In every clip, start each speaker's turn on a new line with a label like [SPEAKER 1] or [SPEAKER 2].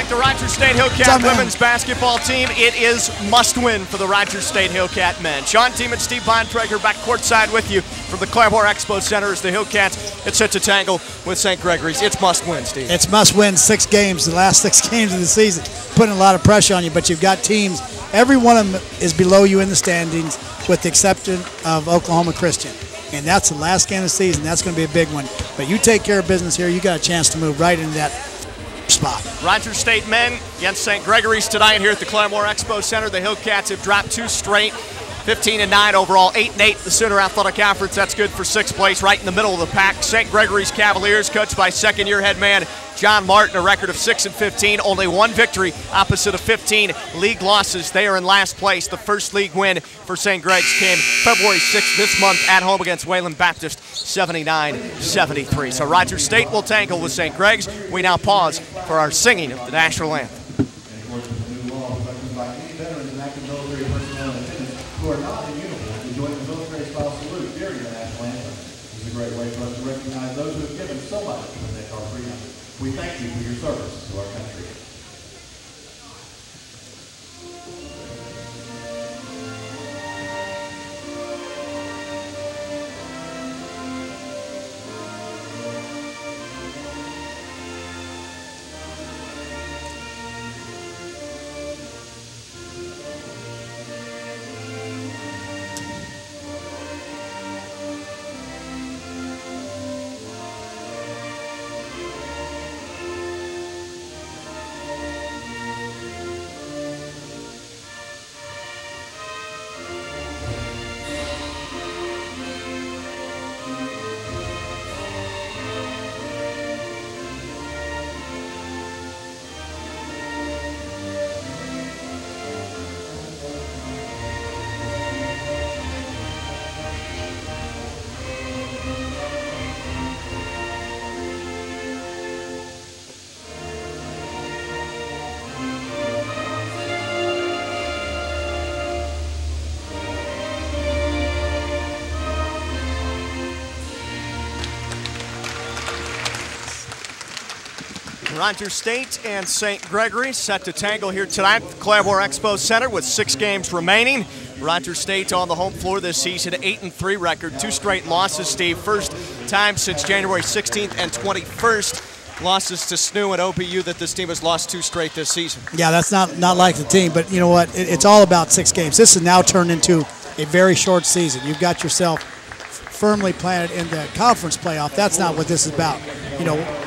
[SPEAKER 1] Like the Rogers State Hillcat women's basketball team, it is must-win for the Rogers State Hillcat men. Sean Team and Steve Bontrager back courtside with you from the Claremore Expo Center as the Hillcats get set to tangle with St. Gregory's. It's must-win, Steve.
[SPEAKER 2] It's must-win 6 games, the last 6 games of the season, putting a lot of pressure on you, but you've got teams, every one of them is below you in the standings with the exception of Oklahoma Christian. And that's the last game of the season. That's going to be a big one. But you take care of business here, you got a chance to move right into that spot.
[SPEAKER 1] Rogers State men against St. Gregory's tonight here at the Claremore Expo Center. The Hillcats have dropped 2 straight, 15-9 overall, 8-8 the Sooner Athletic Conference. That's good for 6th place, right in the middle of the pack. St. Gregory's Cavaliers, coached by second-year head man John Martin, a record of 6-15, only 1 victory opposite of 15 league losses. They are in last place. The first league win for St. Greg's came February 6th this month at home against Wayland Baptist, 79-73. So Rogers State will tangle with St. Greg's. We now pause for our singing of the national anthem.
[SPEAKER 3] Who are not in uniform to join the military style salute during the national anthem. This is a great way for us to recognize those who have given so much to protect our freedom. We thank you for your service to our country.
[SPEAKER 1] Rogers State and St. Gregory set to tangle here tonight at the Claremore Expo Center with 6 games remaining. Rogers State on the home floor this season, 8-3 record, 2 straight losses, Steve. First time since January 16th and 21st. Losses to SNU and OPU that this team has lost 2 straight this season.
[SPEAKER 2] Yeah, that's not like the team, but you know what? It's all about 6 games. This has now turned into a very short season. You've got yourself firmly planted in the conference playoff. That's not what this is about. You know,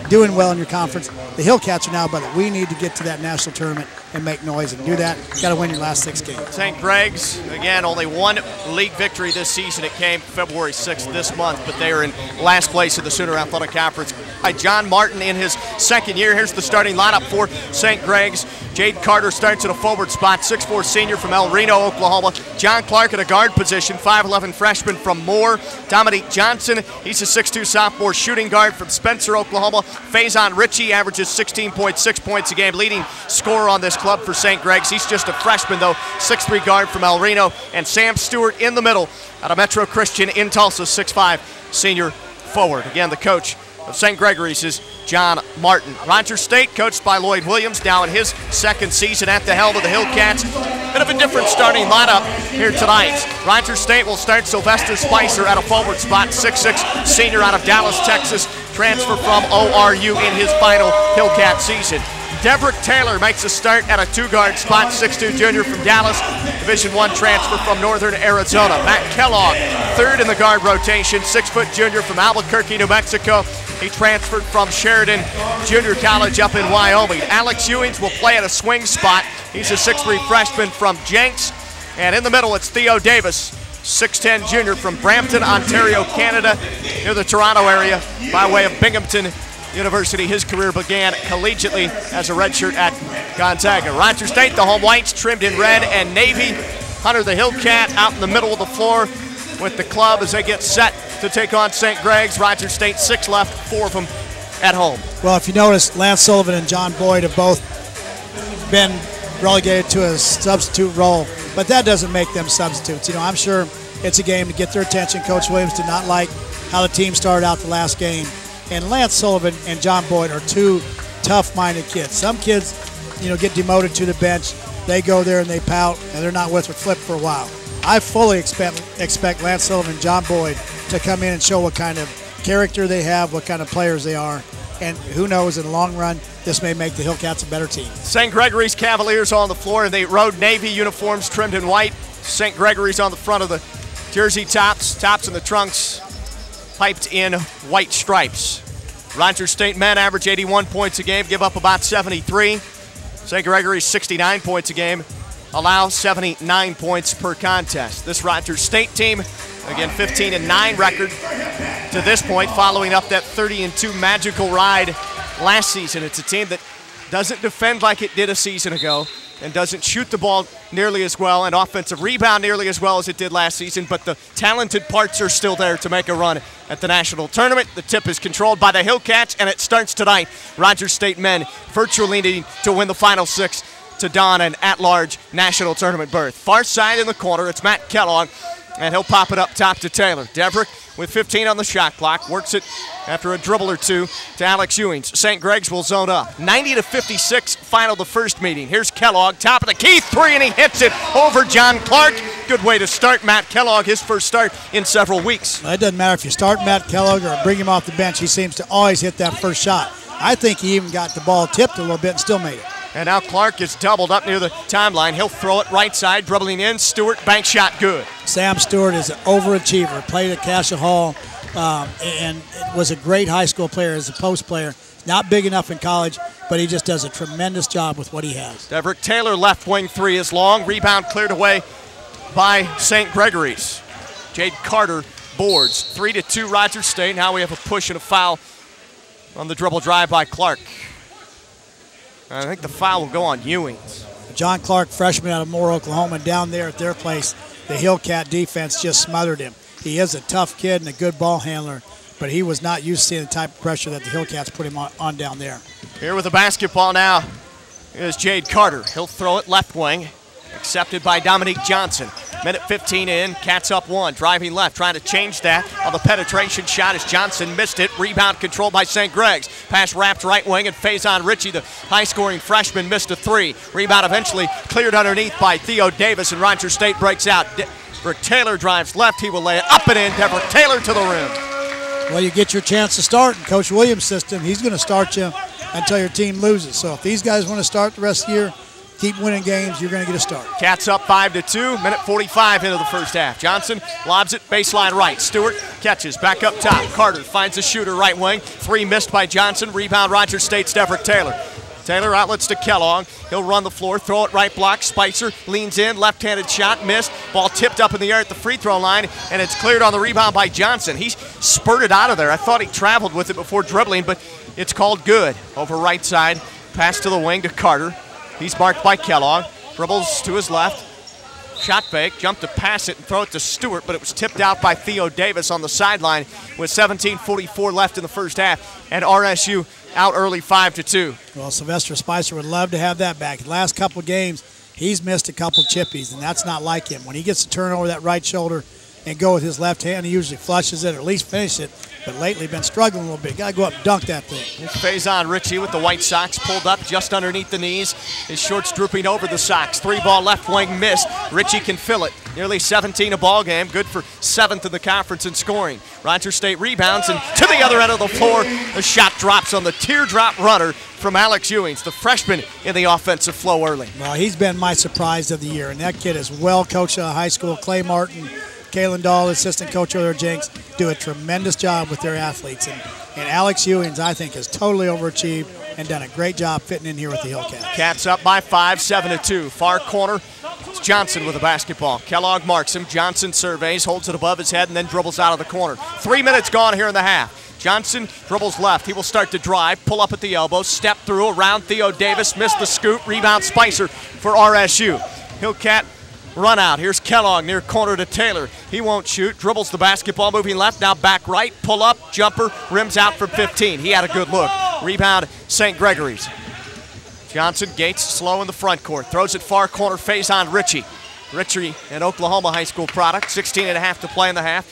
[SPEAKER 2] doing well in your conference. The Hillcats are now about it. We need to get to that national tournament and make noise, and do that, you got to win your last 6 games.
[SPEAKER 1] St. Greg's, again, only 1 league victory this season. It came February 6th this month, but they are in last place in the Sooner Athletic Conference. By John Martin in his 2nd year. Here's the starting lineup for St. Greg's. Jade Carter starts at a forward spot, 6'4" senior from El Reno, Oklahoma. John Clark at a guard position, 5'11" freshman from Moore. Dominique Johnson, he's a 6'2" sophomore shooting guard from Spencer, Oklahoma. Faison Ritchie averages 16.6 points a game, leading scorer on this club for St. Greg's. He's just a freshman, though, 6'3" guard from El Reno. And Sam Stewart in the middle out of Metro Christian in Tulsa, 6'5" senior forward. Again, the coach of St. Gregory's is John Martin. Rogers State, coached by Lloyd Williams, now in his 2nd season at the helm of the Hillcats. Bit of a different starting lineup here tonight. Rogers State will start Sylvester Spicer at a forward spot, 6'6" senior out of Dallas, Texas, transfer from ORU in his final Hillcat season. Devrick Taylor makes a start at a 2-guard spot, 6'2" junior from Dallas, Division I transfer from Northern Arizona. Matt Kellogg, 3rd in the guard rotation, 6' junior from Albuquerque, New Mexico. He transferred from Sheridan Junior College up in Wyoming. Alex Ewings will play at a swing spot. He's a 6'3" freshman from Jenks. And in the middle, it's Theo Davis, 6'10" junior from Brampton, Ontario, Canada, near the Toronto area by way of Binghamton University. His career began collegiately as a redshirt at Gonzaga. Rogers State, the home whites, trimmed in red and navy. Hunter the Hillcat out in the middle of the floor with the club as they get set to take on St. Greg's. Rogers State, 6 left, 4 of them at home.
[SPEAKER 2] Well, if you notice, Lance Sullivan and John Boyd have both been relegated to a substitute role, but that doesn't make them substitutes. You know, I'm sure it's a game to get their attention. Coach Williams did not like how the team started out the last game. And Lance Sullivan and John Boyd are 2 tough-minded kids. Some kids, get demoted to the bench. They go there and they pout, and they're not with or flip for a while. I fully expect Lance Sullivan and John Boyd to come in and show what kind of character they have, what kind of players they are. And who knows, in the long run, this may make the Hillcats a better team.
[SPEAKER 1] St. Gregory's Cavaliers on the floor in the road navy uniforms trimmed in white. St. Gregory's on the front of the jersey tops and the trunks piped in white stripes. Rogers State men average 81 points a game, give up about 73. St. Gregory's 69 points a game, allow 79 points per contest. This Rogers State team, again, 15-9 record to this point, following up that 30-2 magical ride last season. It's a team that doesn't defend like it did a season ago and doesn't shoot the ball nearly as well and offensive rebound nearly as well as it did last season, but the talented parts are still there to make a run at the national tournament. The tip is controlled by the Hillcats, and it starts tonight. Rogers State men virtually needing to win the Final Six to don an at-large national tournament berth. Far side in the corner, it's Matt Kellogg, and he'll pop it up top to Taylor. Deverick with 15 on the shot clock, works it after a dribble or two to Alex Ewings. St. Greg's will zone up. 90-56 final the first meeting. Here's Kellogg, top of the key, three, and he hits it over John Clark. Good way to start Matt Kellogg, his first start in several weeks.
[SPEAKER 2] Well, it doesn't matter if you start Matt Kellogg or bring him off the bench. He seems to always hit that first shot. I think he even got the ball tipped a little bit and still made it.
[SPEAKER 1] And now Clark is doubled up near the timeline. He'll throw it right side, dribbling in. Stewart, bank shot, good.
[SPEAKER 2] Sam Stewart is an overachiever. Played at Cassia Hall and was a great high school player as a post player. Not big enough in college, but he just does a tremendous job with what he has.
[SPEAKER 1] Deverick Taylor, left wing three is long. Rebound cleared away by St. Gregory's. Jade Carter boards. 3-2 Rogers State. Now we have a push and a foul on the dribble drive by Clark. I think the foul will go on Ewings.
[SPEAKER 2] John Clark, freshman out of Moore, Oklahoma, down there at their place, the Hillcat defense just smothered him. He is a tough kid and a good ball handler, but he was not used to seeing the type of pressure that the Hillcats put him on down there.
[SPEAKER 1] Here with the basketball now is Jade Carter. He'll throw it left wing, accepted by Dominique Johnson. Minute 15 in, Cats up one, driving left, trying to change that on the penetration shot as Johnson missed it. Rebound controlled by St. Greg's. Pass wrapped right wing, and Faison Ritchie, the high-scoring freshman, missed a three. Rebound eventually cleared underneath by Theo Davis, and Rogers State breaks out. Deverick Taylor drives left. He will lay it up and in. Deverick Taylor to the rim.
[SPEAKER 2] Well, you get your chance to start in Coach Williams' system. He's going to start you until your team loses. So if these guys want to start the rest of the year, keep winning games, you're going to get a start.
[SPEAKER 1] Cats up 5-2, minute 45 into the first half. Johnson lobs it baseline right. Stewart catches, back up top. Carter finds a shooter right wing. Three missed by Johnson. Rebound Rogers State's Deverick Taylor. Taylor outlets to Kellogg. He'll run the floor, throw it right block. Spicer leans in, left-handed shot, missed. Ball tipped up in the air at the free throw line, and it's cleared on the rebound by Johnson. He's spurted out of there. I thought he traveled with it before dribbling, but it's called good. Over right side, pass to the wing to Carter. He's marked by Kellogg. Dribbles to his left. Shot fake, jumped to pass it and throw it to Stewart, but it was tipped out by Theo Davis on the sideline with 17:44 left in the first half, and RSU out early 5-2.
[SPEAKER 2] Well, Sylvester Spicer would love to have that back. The last couple of games, he's missed a couple chippies, and that's not like him. When he gets to turn over that right shoulder and go with his left hand, he usually flushes it or at least finishes it. But lately been struggling a little bit. Got to go up and dunk that thing.
[SPEAKER 1] Here's Faison Ritchie with the White Sox pulled up just underneath the knees. His shorts drooping over the socks. Three ball left wing missed. Ritchie can fill it. Nearly 17 a ball game. Good for 7th in the conference in scoring. Rogers State rebounds, and to the other end of the floor, the shot drops on the teardrop runner from Alex Ewings, the freshman in the offensive flow early.
[SPEAKER 2] Well, he's been my surprise of the year, and that kid is well coached out of high school. Clay Martin, Kalen Dahl, assistant coach over there, Jenks, do a tremendous job with their athletes. And Alex Ewings, I think, has totally overachieved and done a great job fitting in here with the Hillcats.
[SPEAKER 1] Cats up by 5, 7-2. Far corner, it's Johnson with the basketball. Kellogg marks him. Johnson surveys, holds it above his head, and then dribbles out of the corner. 3 minutes gone here in the half. Johnson dribbles left. He will start to drive, pull up at the elbow, step through around Theo Davis, missed the scoop. Rebound Spicer for RSU. Hillcat run out. Here's Kellogg near corner to Taylor. He won't shoot. Dribbles the basketball, moving left. Now back right. Pull up. Jumper. Rims out from 15. He had a good look. Rebound St. Gregory's. Johnson Gates slow in the front court. Throws it far corner. Faison Ritchie. Ritchie, an Oklahoma high school product. 16 and a half to play in the half.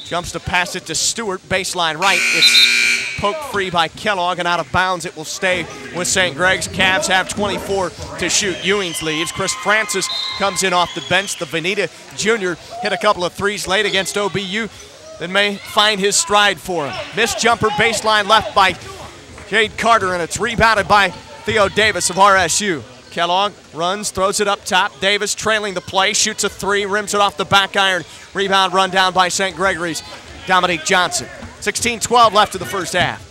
[SPEAKER 1] Jumps to pass it to Stewart, baseline right. It's poked free by Kellogg and out of bounds. It will stay with St. Greg's. Cavs have 24 to shoot. Ewings leaves. Chris Francis comes in off the bench. The Veneta Jr. hit a couple of threes late against OBU that may find his stride for him. Missed jumper, baseline left by Jade Carter, and it's rebounded by Theo Davis of RSU. Kellogg runs, throws it up top. Davis trailing the play, shoots a three, rims it off the back iron. Rebound run down by St. Gregory's Dominique Johnson. 16-12 left in the first half.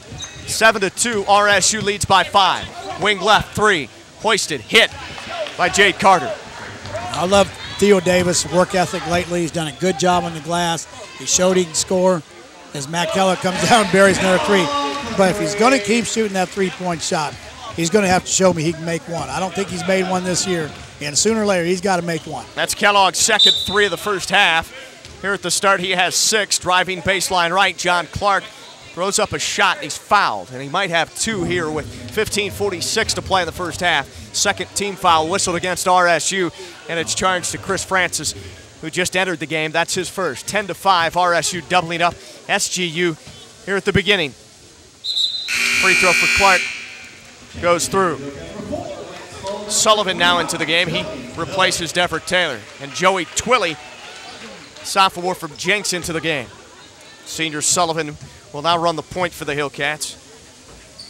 [SPEAKER 1] 7-2, RSU leads by 5. Wing left, three, hoisted, hit by Jade Carter.
[SPEAKER 2] I love Theo Davis' work ethic lately. He's done a good job on the glass. He showed he can score. As Matt Keller comes down and buries another three. But if he's going to keep shooting that three-point shot, he's going to have to show me he can make one. I don't think he's made one this year, and sooner or later he's got to make one.
[SPEAKER 1] That's Kellogg's second three of the first half. Here at the start he has 6, driving baseline right. John Clark throws up a shot, and he's fouled, and he might have 2 here with 15:46 to play in the first half. Second team foul whistled against RSU, and it's charged to Chris Francis, who just entered the game. That's his first. 10-5, RSU doubling up SGU here at the beginning. Free throw for Clark goes through. Sullivan now into the game. He replaces Deford Taylor. And Joey Twilley, sophomore from Jenks, into the game. Senior Sullivan will now run the point for the Hillcats.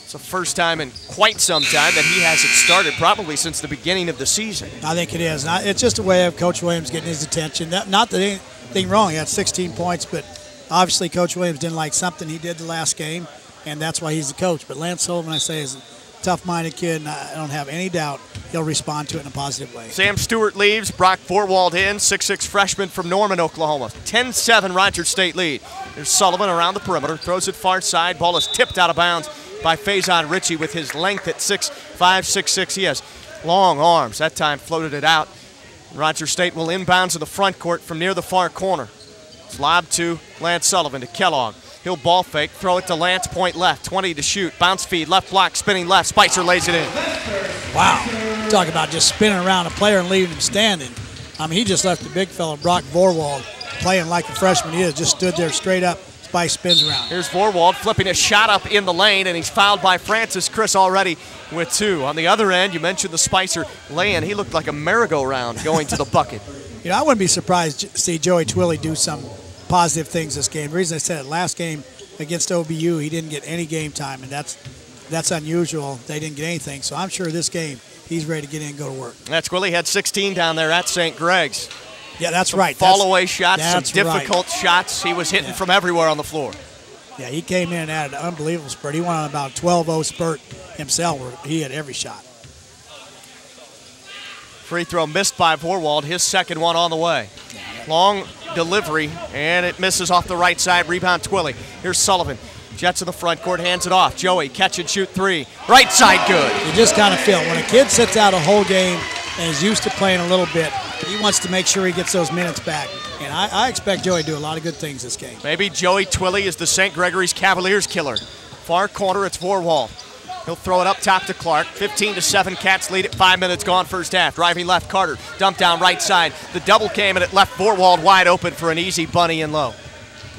[SPEAKER 1] It's the first time in quite some time that he hasn't started, probably since the beginning of the season.
[SPEAKER 2] I think it is. It's just a way of Coach Williams getting his attention. Not that anything wrong. He had 16 points, but obviously Coach Williams didn't like something he did the last game, and that's why he's the coach. But Lance Sullivan, I say, is a tough-minded kid, and I don't have any doubt he'll respond to it in a positive way.
[SPEAKER 1] Sam Stewart leaves. Brock Vorwald in, 6'6" freshman from Norman, Oklahoma. 10-7 Rogers State lead. There's Sullivan around the perimeter, throws it far side. Ball is tipped out of bounds by Faison Ritchie with his length at 6'5", 6'6". He has long arms. That time floated it out. Rogers State will inbounds to the front court from near the far corner. It's lobbed to Lance Sullivan to Kellogg. He'll ball fake, throw it to Lance, point left, 20 to shoot. Bounce feed, left block, spinning left. Spicer lays it in.
[SPEAKER 2] Wow. Talk about just spinning around a player and leaving him standing. I mean, he just left the big fella, Brock Vorwald, playing like a freshman he is. Just stood there straight up. Spice spins around.
[SPEAKER 1] Here's Vorwald flipping a shot up in the lane, and he's fouled by Francis. Chris already with 2. On the other end, you mentioned the Spicer lay-in. He looked like a merry-go-round going to the bucket.
[SPEAKER 2] You know, I wouldn't be surprised to see Joey Twilley do some positive things this game. The reason I said it, last game against OBU, he didn't get any game time, and that's unusual. They didn't get anything, so I'm sure this game he's ready to get in and go to work.
[SPEAKER 1] That's Twilley had 16 down there at St. Greg's.
[SPEAKER 2] Yeah, that's right.
[SPEAKER 1] Fall-away shots, some difficult shots. He was hitting from everywhere on the floor.
[SPEAKER 2] Yeah, he came in and had an unbelievable spurt. He went on about a 12-0 spurt himself where he had every shot.
[SPEAKER 1] Free throw missed by Vorwald, his second one on the way. Long delivery, and it misses off the right side. Rebound Twilley. Here's Sullivan. Jets in the front court, hands it off. Joey, catch and shoot 3. Right side good.
[SPEAKER 2] You just kind of feel when a kid sits out a whole game and is used to playing a little bit, he wants to make sure he gets those minutes back. And I expect Joey to do a lot of good things this game.
[SPEAKER 1] Maybe Joey Twilley is the St. Gregory's Cavaliers killer. Far corner, it's Vorwald. He'll throw it up top to Clark. 15-7, Cats lead at 5 minutes gone first half. Driving left, Carter. Dump down right side. The double came and it left Vorwald wide open for an easy bunny and low.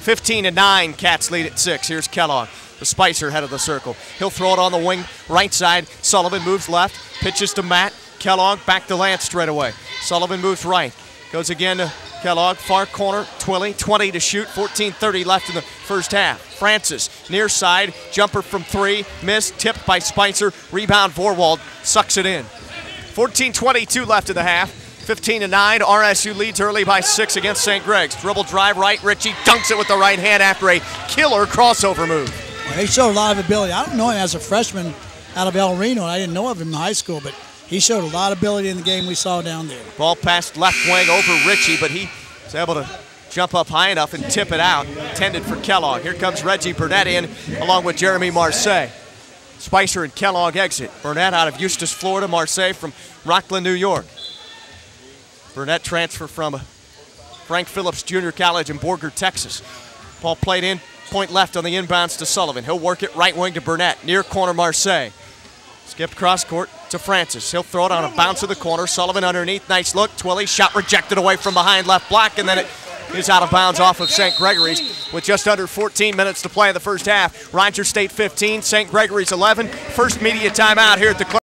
[SPEAKER 1] 15-9, Cats lead at 6. Here's Kellogg, the Spicer head of the circle. He'll throw it on the wing, right side. Sullivan moves left, pitches to Matt. Kellogg back to Lance straight away. Sullivan moves right. Goes again to Kellogg, far corner, Twilley, 20 to shoot, 14:30 left in the first half. Francis, near side, jumper from 3, missed, tipped by Spicer, rebound Vorwald, sucks it in. 14:22 left in the half, 15-9, RSU leads early by 6 against St. Greg's. Dribble drive right, Ritchie dunks it with the right hand after a killer crossover move.
[SPEAKER 2] Well, he showed a lot of ability. I don't know him as a freshman out of El Reno, and I didn't know of him in high school, but he showed a lot of ability in the game we saw down there.
[SPEAKER 1] Ball passed left wing over Ritchie, but he was able to jump up high enough and tip it out. Intended for Kellogg. Here comes Reggie Burnett in along with Jeremy Marseille. Spicer and Kellogg exit. Burnett out of Eustis, Florida. Marseille from Rockland, New York. Burnett transfer from Frank Phillips Junior College in Borger, Texas. Ball played in, point left on the inbounds to Sullivan. He'll work it right wing to Burnett. Near corner Marseille. Skipped cross court to Francis. He'll throw it on a bounce to the corner. Sullivan underneath. Nice look. Twilley shot rejected away from behind left block, and then it is out of bounds off of St. Gregory's with just under 14 minutes to play in the first half. Rogers State 15, St. Gregory's 11. First media timeout here at the